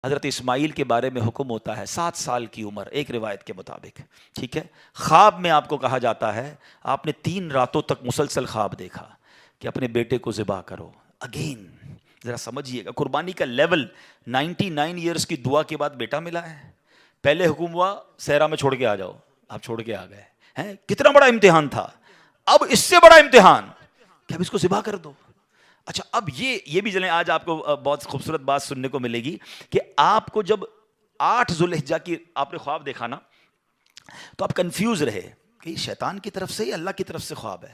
حضرت اسماعیل کے بارے میں حکم ہوتا ہے 7 سال کی عمر ایک روایت کے مطابق، ٹھیک ہے. خواب میں آپ کو کہا جاتا ہے آپ نے 3 راتوں تک مسلسل خواب دیکھا کہ اپنے بیٹے کو ذبح کرو. اگین ذرا سمجھیے گا قربانی کا لیول. 99 ایئرس کی دعا کے بعد بیٹا ملا ہے. پہلے حکم ہوا صحرا میں چھوڑ کے آ جاؤ، آپ چھوڑ کے آ گئے ہیں. کتنا بڑا امتحان تھا. اب اس سے بڑا امتحان کہ اب اس کو ذبح کر دو. اچھا اب یہ بھی جلیں آج آپ کو بہت خوبصورت بات سننے کو ملے گی کہ آپ کو جب 8 ذوالحجہ کی آپ نے خواب دیکھا نا تو آپ کنفیوز رہے کہ یہ شیطان کی طرف سے یا اللہ کی طرف سے خواب ہے.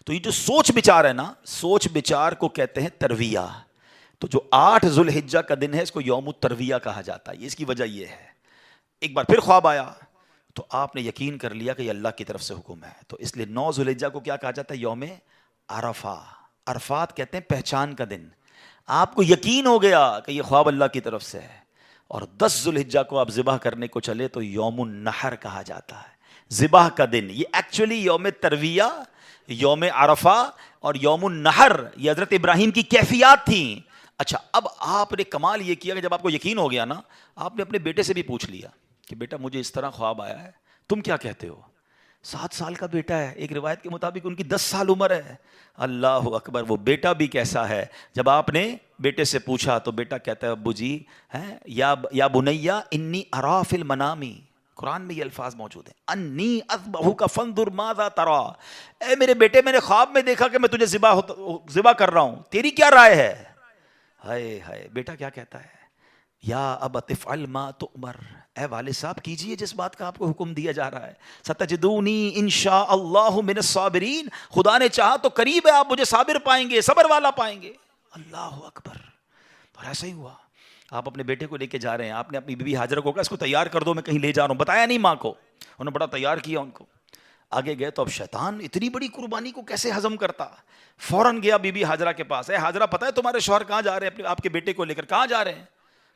تو یہ جو سوچ بچار ہے نا، سوچ بچار کو کہتے ہیں ترویہ. تو جو 8 ذوالحجہ کا دن ہے اس کو یوم الترویہ کہا جاتا ہے. اس کی وجہ یہ ہے ایک بار پھر خواب آیا تو آپ نے یقین کر لیا کہ یہ اللہ کی طرف سے حکم ہے. تو اس لیے 9 ذوالحجہ کو کیا کہا جاتا ہے؟ یوم عرفہ. عرفات کہتے ہیں پہچان کا دن. آپ کو یقین ہو گیا کہ یہ خواب اللہ کی طرف سے ہے. اور 10 ذوالحجہ کو آپ ذبح کرنے کو چلے تو یوم النحر کہا جاتا ہے، ذبح کا دن. یہ ایکچولی یوم ترویہ، یوم عرفہ اور یوم النحر یہ حضرت ابراہیم کی کیفیات تھیں. اچھا اب آپ نے کمال یہ کیا کہ جب آپ کو یقین ہو گیا نا، آپ نے اپنے بیٹے سے بھی پوچھ لیا کہ بیٹا مجھے اس طرح خواب آیا ہے، تم کیا کہتے ہو؟ 7 سال کا بیٹا ہے، ایک روایت کے مطابق ان کی 10 سال عمر ہے. اللہ اکبر. وہ بیٹا بھی کیسا ہے. جب آپ نے بیٹے سے پوچھا تو بیٹا کہتا ہے ابو جی یا بنیا انی ارا فی المنام. قرآن میں یہ الفاظ موجود ہیں، انی اذبحک فانظر ماذا ترى. اے میرے بیٹے میں نے خواب میں دیکھا کہ میں تجھے ذبح کر رہا ہوں، تیری کیا رائے ہے؟ ہائے ہائے. بیٹا کیا کہتا ہے؟ یا ابت افعل ما تؤمر. اے والد صاحب کیجئے جس بات کا آپ کو حکم دیا جا رہا ہے. ستجدونی انشاء اللہ من الصابرین. خدا نے چاہا تو قریب ہے آپ مجھے صابر پائیں گے، صبر والا پائیں گے. اللہ اکبر. اور ایسا ہی ہوا. آپ اپنے بیٹے کو لے کے جا رہے ہیں، آپ نے اپنی بیوی ہاجرہ کو کہا اس کو تیار کر دو میں کہیں لے جا رہا ہوں، بتایا نہیں ماں کو. انہوں نے بڑا تیار کیا ان کو. آگے گئے تو اب شیطان اتنی بڑی قربانی کو کیسے ہضم کرتا. فوراً گیا بی بی ہاجرہ کے پاس. اے ہاجرہ پتہ ہے تمہارے شوہر کہاں جا رہے ہیں آپ کے بیٹے کو لے کر؟ کہاں جا رہے ہیں؟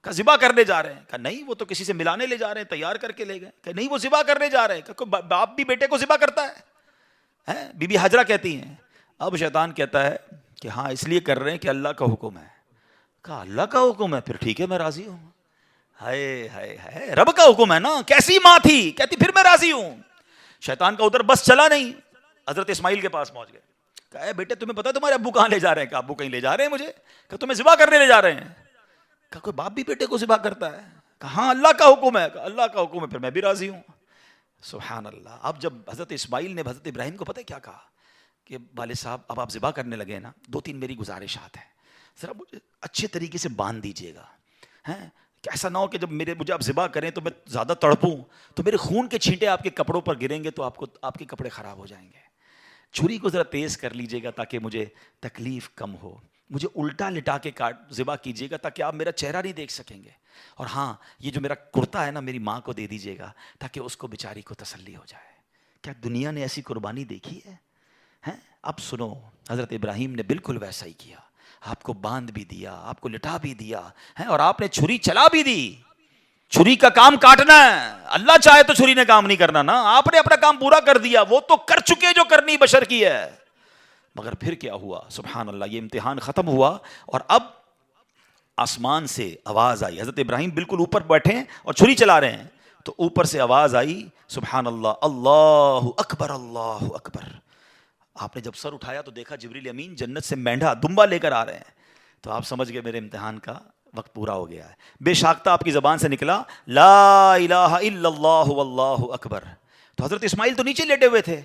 کہا ذبح کرنے جا رہے ہیں. کہا نہیں وہ تو کسی سے ملانے لے جا رہے ہیں، تیار کر کے لے گئے. کہ نہیں وہ ذبح کرنے جا رہے ہیں. کہ باپ بھی بیٹے کو ذبح کرتا ہے؟ بی بی ہاجرہ کہتی ہیں. اب شیطان کہتا ہے کہ ہاں اس لیے کر رہے ہیں کہ اللہ کا حکم ہے. کہا اللہ کا حکم ہے؟ پھر ٹھیک ہے میں راضی ہوں. ہائے ہائے ہائے، رب کا حکم ہے نا. کیسی ماں تھی، کہتی پھر میں راضی ہوں. شیطان کا ادھر بس چلا نہیں، حضرت اسماعیل کے پاس پہنچ گئے. کہا اے بیٹے تمہیں پتا تمہارے ابو کہاں لے جا رہے ہیں؟ کہا ابو کہیں لے جا رہے ہیں مجھے. کہ تمہیں ذبح کرنے لے جا رہے ہیں. کہا کوئی باپ بھی بیٹے کو ذبح کرتا ہے؟ کہا ہاں اللہ کا حکم ہے. کہا اللہ کا حکم ہے پھر میں بھی راضی ہوں. سبحان اللہ. اب جب حضرت اسماعیل نے حضرت ابراہیم کو پتہ کیا کہا کہ والد صاحب اب آپ ذبح کرنے لگے نا، 2-3 میری گزارشات ہیں، ذرا مجھے اچھے طریقے سے باندھ دیجیے گا. کہ ایسا نہ ہو کہ جب مجھے آپ ذبح کریں تو میں زیادہ تڑپوں تو میرے خون کے چھینٹے آپ کے کپڑوں پر گریں گے تو آپ کے کپڑے خراب ہو جائیں گے. چھری کو ذرا تیز کر لیجیے گا تاکہ مجھے تکلیف کم ہو. مجھے الٹا لٹا کے ذبح کیجیے گا تاکہ آپ میرا چہرہ نہیں دیکھ سکیں گے. اور ہاں یہ جو میرا کرتا ہے نا میری ماں کو دے دیجیے گا تاکہ اس کو بیچاری کو تسلی ہو جائے. کیا دنیا نے ایسی قربانی دیکھی ہے؟ اب سنو، حضرت ابراہیم نے بالکل ویسا ہی کیا. آپ کو باندھ بھی دیا، آپ کو لٹا بھی دیا اور آپ نے چھری چلا بھی دی. چھری کا کام کاٹنا ہے، اللہ چاہے تو چھری نے کام نہیں کرنا نا. آپ نے اپنا کام پورا کر دیا، وہ تو کر چکے جو کرنی بشر کی ہے. مگر پھر کیا ہوا؟ سبحان اللہ. یہ امتحان ختم ہوا اور اب آسمان سے آواز آئی. حضرت ابراہیم بالکل اوپر بیٹھے ہیں اور چھری چلا رہے ہیں تو اوپر سے آواز آئی سبحان اللہ، اللہ اکبر اللہ اکبر. آپ نے جب سر اٹھایا تو دیکھا جبریل امین جنت سے مینڈھا دمبا لے کر آ رہے ہیں. تو آپ سمجھ گئے میرے امتحان کا وقت پورا ہو گیا ہے. بے شاختہ آپ کی زبان سے نکلا لا الہ الا اللہ واللہ اکبر. تو حضرت اسماعیل تو نیچے لیٹے ہوئے تھے،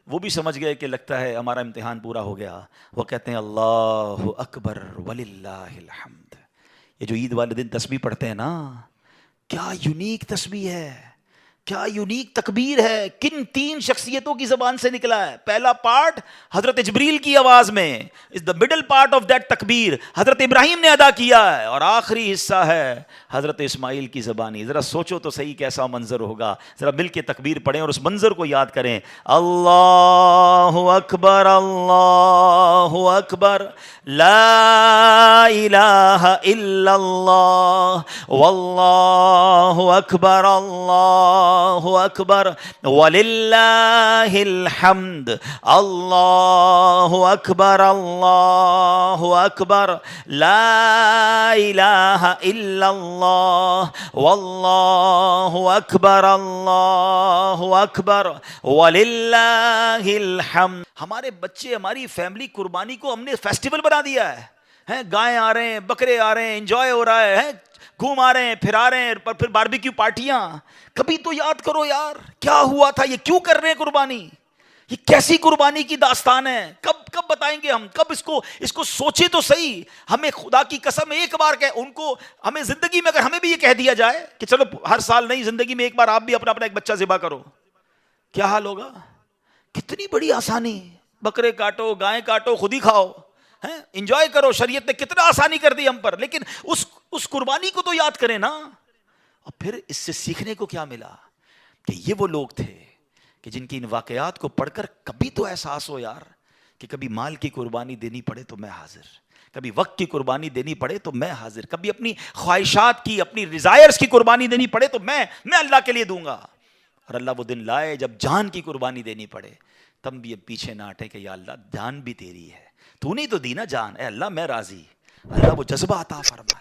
وہ بھی سمجھ گئے کہ لگتا ہے ہمارا امتحان پورا ہو گیا. وہ کہتے ہیں اللہ اکبر وللہ الحمد. یہ جو عید والے دن تسبیح پڑھتے ہیں نا، کیا یونیک تسبیح ہے، کیا یونیک تکبیر ہے. کن 3 شخصیتوں کی زبان سے نکلا ہے؟ پہلا پارٹ حضرت جبریل کی آواز میں، is the middle part of that تکبیر حضرت ابراہیم نے ادا کیا ہے، اور آخری حصہ ہے حضرت اسماعیل کی زبانی. ذرا سوچو تو صحیح کیسا منظر ہوگا. ذرا مل کے تکبیر پڑھیں اور اس منظر کو یاد کریں. اللہ اکبر اللہ اکبر لا الہ الا اللہ واللہ اکبر اللہ اللہ اکبر وللہ الحمد، اللہ اکبر اللہ اکبر، لا الہ الا اللہ واللہ اکبر اللہ اکبر وللہ الحمد۔ ہمارے بچے، ہماری فیملی قربانی کو ہم نے فیسٹیول بنا دیا ہے، گائے آ رہے ہیں، بکرے آ رہے ہیں، انجوائے ہو رہا ہے، گھوم آ رہے ہیں، پھر آ رہے ہیں، پھر باربیکیو پارٹیاں۔ کبھی تو یاد کرو یار کیا ہوا تھا، یہ کیوں کر رہے ہیں قربانی، یہ کیسی قربانی کی داستان ہے، کب بتائیں گے ہم، کب اس کو سوچے تو صحیح۔ ہمیں خدا کی قسم ایک بار ان کو ہمیں زندگی میں اگر ہمیں بھی یہ کہہ دیا جائے کہ چلو ہر سال نہیں، زندگی میں ایک بار آپ بھی اپنا ایک بچہ ذبح کرو، کیا حال ہوگا؟ کتنی بڑی آسانی، بکرے کاٹو، گائے کاٹو، خود ہی کھاؤ، انجوائے کرو۔ شریعت نے کتنا آسانی کر دی ہم پر، لیکن اس قربانی کو تو یاد کریں نا۔ اور پھر اس سے سیکھنے کو کیا ملا کہ یہ وہ لوگ تھے کہ جن کی ان واقعات کو پڑھ کر کبھی تو احساس ہو یار کہ کبھی مال کی قربانی دینی پڑے تو میں حاضر، کبھی وقت کی قربانی دینی پڑے تو میں حاضر، کبھی اپنی خواہشات کی، اپنی ڈیزائرز کی قربانی دینی پڑے تو میں اللہ کے لیے دوں گا۔ اور اللہ وہ دن لائے جب جان کی قربانی دینی پڑے، تم بھی اب پیچھے نہ ہٹے کہ یا اللہ جان بھی تیری ہے، تو نہیں تو دی نا جان، اے اللہ میں راضی، اللہ وہ جذبہ عطا فرما۔